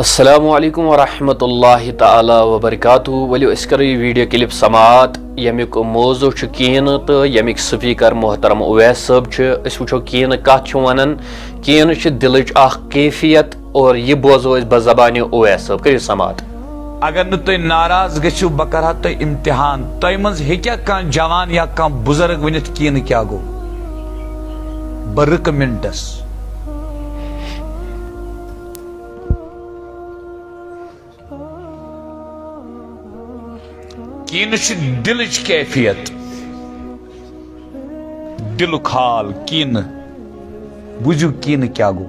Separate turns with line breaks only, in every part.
السلام علیکم ورحمۃ اللہ تعالی وبرکاتہ ولیو اس کرو یہ ویڈیو کلپ سماعت یمیک موضوع کینہ تو یمیک سپیکر محترم اویس صاحب اس وچھو کینہ کت ونان کینہ دلچ اخ کیفیت اور یہ بوزو اس بزبان اویس صاحب کرو سماعت.
اگر نہ تھی ناراض گھو بہ کرہا تہ امتحان تہ مز ہیکیا کان جوان یا کان بزرگ ونت کینہ کیا گو بہ رک منٹس کینہ دلچ کیفیت دلک حال کینہ بوزو کینہ کیا گو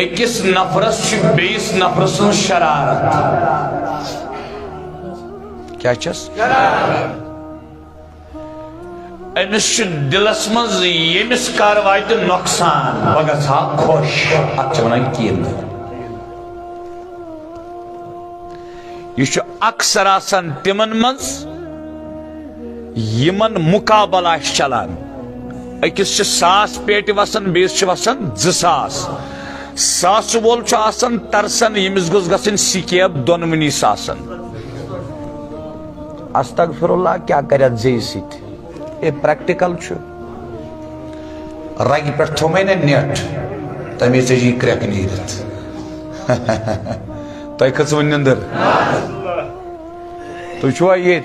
اکس نفرس بیس نفرس شرارت کیا چس امس دلس مز یمس کار وات نقصان بہ گژھا خوش اتھ ونان کینہ یہ اکثر آسان تمن مز یمن مقابلہ چلان اکس ساس پیٹ وسان بیس وسان 2000 ساس وول آسان ترسان یمس گوس گژھن سکیب دونونی ساسن استغفر اللہ کیا کرت زی سیت یہ پریکٹیکل رگ پہ تھو میں نیٹ تمے ژی کریک نیرت تہ کھژ و نندر تھی چھوا یہ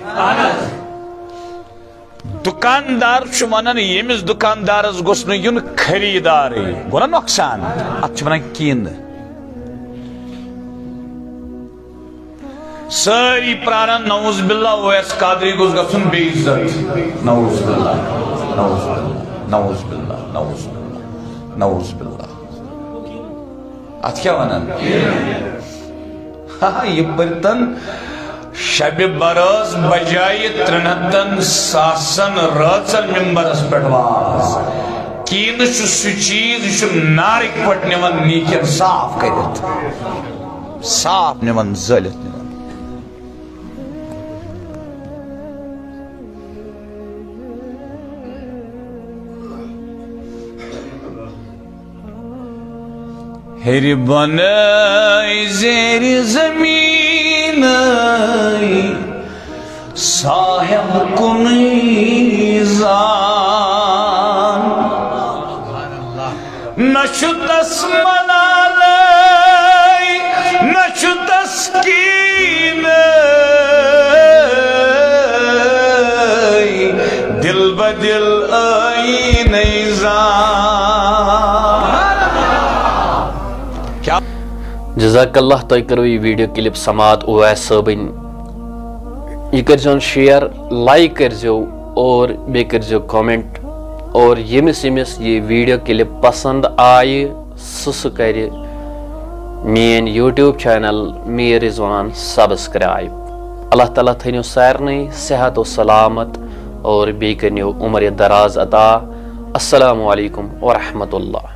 دکاندار ونان یمس دکاندارس گوس نہ یون خریدار گو نا نقصان اتھ ونان کینہ ساری پرارن نعوذ باللہ اویس قادری گوس گژھن بے عزت نعوذ باللہ نعوذ باللہ نعوذ باللہ نعوذ باللہ نعوذ باللہ اتھ کیا ونان یہ پرتن شب براز بجائے 300 ساسن راتن ممبرس پٹواز کینہ سہ چیز نارک پٹ نوان نیکن صاف کرت صاف نوان زلت نوان ہری بنائی زیر زمین صاحب کنی زان نشو تس منالی نشو تسکین دل بدل آئی نیزان.
جزاک اللہ تہ کرو یہ ویڈیو کلپ سماعت اویس صٲبن یہ کرزون شیئر لائک کرزو اور بے کرزو کامنٹ اور یمس یہ ویڈیو کلپ پسند آئی سہ کر مین یوٹیوب چینل میر رضوان سبسکرائب. اللہ تعالیٰ تھنو سارنی صحت و سلامت اور بے کرنو عمر دراز عطا. السلام علیکم ورحمۃ اللہ.